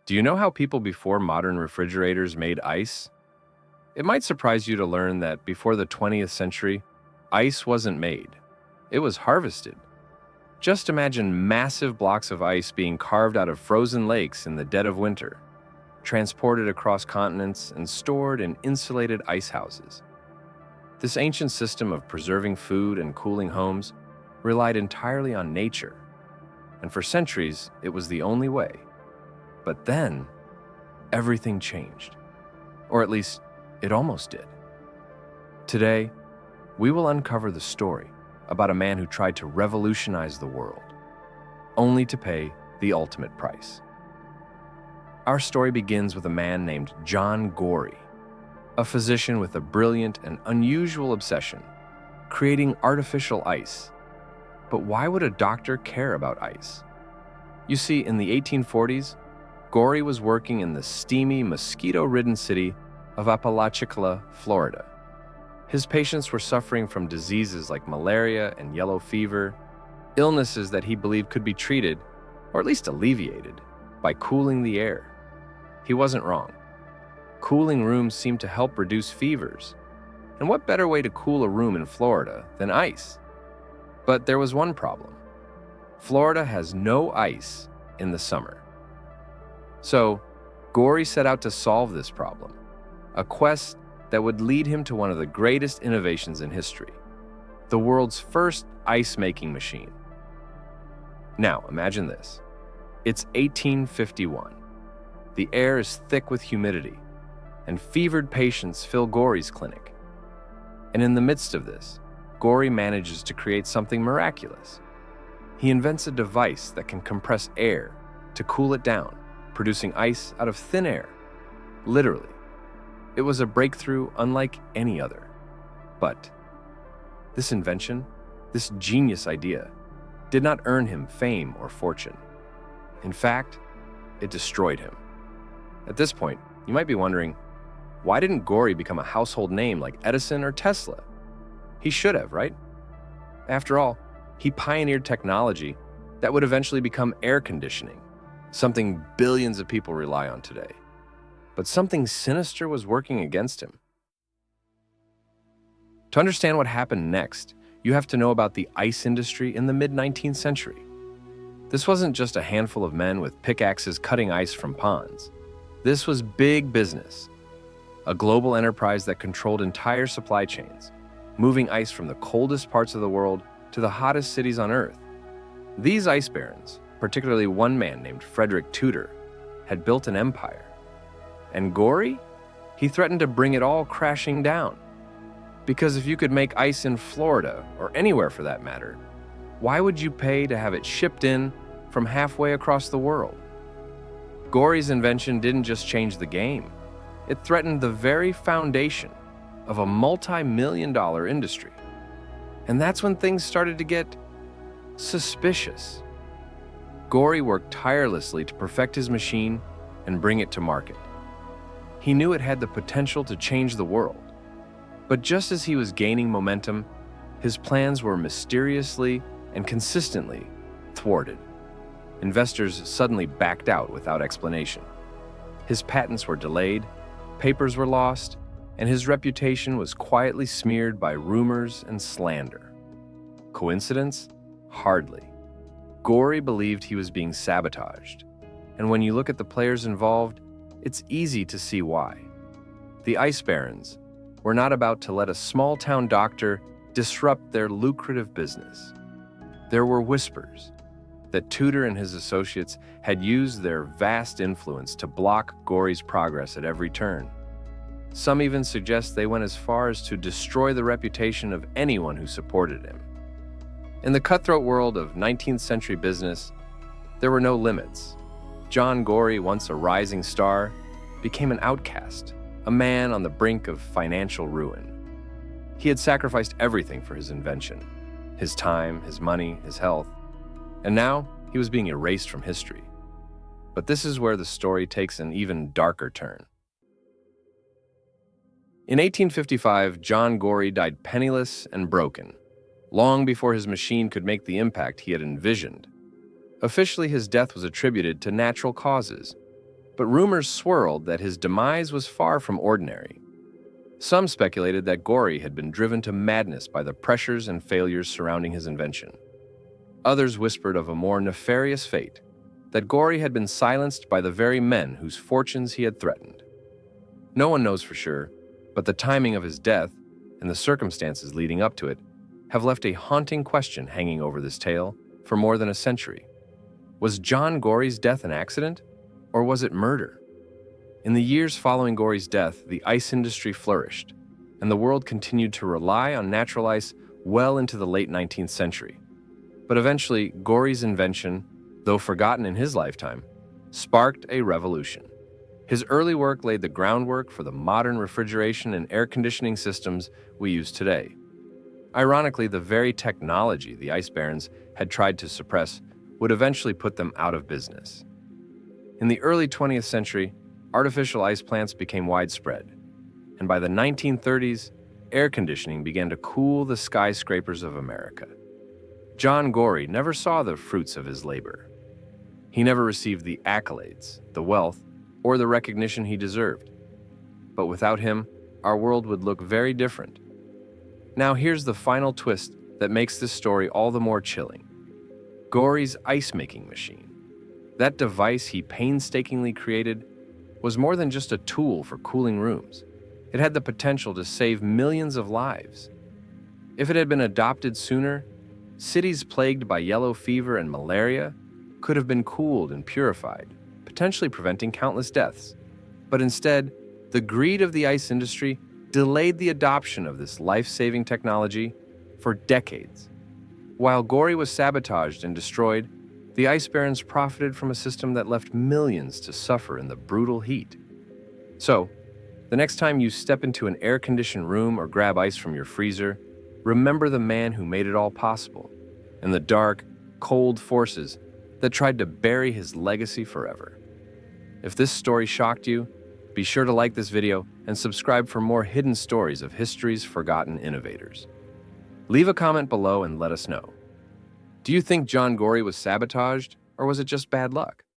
Do you know how people before modern refrigerators made ice? It might surprise you to learn that before the 20th century, ice wasn't made. It was harvested. Just imagine massive blocks of ice being carved out of frozen lakes in the dead of winter, transported across continents and stored in insulated ice houses. This ancient system of preserving food and cooling homes relied entirely on nature, and for centuries it was the only way. But then, everything changed. Or at least, it almost did. Today, we will uncover the story about a man who tried to revolutionize the world, only to pay the ultimate price. Our story begins with a man named John Gorrie, a physician with a brilliant and unusual obsession, creating artificial ice. But why would a doctor care about ice? You see, in the 1840s, Gorrie was working in the steamy, mosquito-ridden city of Apalachicola, Florida. His patients were suffering from diseases like malaria and yellow fever, illnesses that he believed could be treated, or at least alleviated, by cooling the air. He wasn't wrong. Cooling rooms seemed to help reduce fevers. And what better way to cool a room in Florida than ice? But there was one problem. Florida has no ice in the summer. So, Gorrie set out to solve this problem, a quest that would lead him to one of the greatest innovations in history, the world's first ice-making machine. Now, imagine this. It's 1851. The air is thick with humidity, and fevered patients fill Gorrie's clinic. And in the midst of this, Gorrie manages to create something miraculous. He invents a device that can compress air to cool it down, producing ice out of thin air. Literally. It was a breakthrough unlike any other. But this invention, this genius idea, did not earn him fame or fortune. In fact, it destroyed him. At this point, you might be wondering, why didn't Gorrie become a household name like Edison or Tesla? He should have, right? After all, he pioneered technology that would eventually become air conditioning, something billions of people rely on today. But something sinister was working against him. To understand what happened next, you have to know about the ice industry in the mid-19th century. This wasn't just a handful of men with pickaxes cutting ice from ponds. This was big business, a global enterprise that controlled entire supply chains, moving ice from the coldest parts of the world to the hottest cities on Earth. These ice barons, particularly one man named Frederic Tudor, had built an empire. And Gorrie? He threatened to bring it all crashing down. Because if you could make ice in Florida, or anywhere for that matter, why would you pay to have it shipped in from halfway across the world? Gorrie's invention didn't just change the game. It threatened the very foundation of a multi-million-dollar industry. And that's when things started to get suspicious. Gorrie worked tirelessly to perfect his machine and bring it to market. He knew it had the potential to change the world. But just as he was gaining momentum, his plans were mysteriously and consistently thwarted. Investors suddenly backed out without explanation. His patents were delayed, papers were lost, and his reputation was quietly smeared by rumors and slander. Coincidence? Hardly. Gorrie believed he was being sabotaged, and when you look at the players involved, it's easy to see why. The ice barons were not about to let a small-town doctor disrupt their lucrative business. There were whispers that Tudor and his associates had used their vast influence to block Gorrie's progress at every turn. Some even suggest they went as far as to destroy the reputation of anyone who supported him. In the cutthroat world of 19th century business, there were no limits. John Gorrie, once a rising star, became an outcast, a man on the brink of financial ruin. He had sacrificed everything for his invention, his time, his money, his health, and now he was being erased from history. But this is where the story takes an even darker turn. In 1855, John Gorrie died penniless and broken, long before his machine could make the impact he had envisioned. Officially, his death was attributed to natural causes, But rumors swirled that his demise was far from ordinary. Some speculated that Gorrie had been driven to madness by the pressures and failures surrounding his invention. Others whispered of a more nefarious fate, that Gorrie had been silenced by the very men whose fortunes he had threatened. No one knows for sure, but the timing of his death and the circumstances leading up to it have left a haunting question hanging over this tale for more than a century. Was John Gorrie's death an accident, or was it murder? In the years following Gorrie's death, the ice industry flourished, and the world continued to rely on natural ice well into the late 19th century. But eventually, Gorrie's invention, though forgotten in his lifetime, sparked a revolution. His early work laid the groundwork for the modern refrigeration and air conditioning systems we use today. Ironically, the very technology the ice barons had tried to suppress would eventually put them out of business. In the early 20th century, artificial ice plants became widespread, and by the 1930s, air conditioning began to cool the skyscrapers of America. John Gorrie never saw the fruits of his labor. He never received the accolades, the wealth, or the recognition he deserved. But without him, our world would look very different. Now here's the final twist that makes this story all the more chilling. Gorrie's ice-making machine, that device he painstakingly created, was more than just a tool for cooling rooms. It had the potential to save millions of lives. If it had been adopted sooner, cities plagued by yellow fever and malaria could have been cooled and purified, potentially preventing countless deaths. But instead, the greed of the ice industry delayed the adoption of this life-saving technology for decades. While Gorrie was sabotaged and destroyed, the ice barons profited from a system that left millions to suffer in the brutal heat. So, the next time you step into an air-conditioned room or grab ice from your freezer, remember the man who made it all possible, and the dark, cold forces that tried to bury his legacy forever. If this story shocked you, be sure to like this video and subscribe for more hidden stories of history's forgotten innovators. Leave a comment below and let us know. Do you think John Gorrie was sabotaged, or was it just bad luck?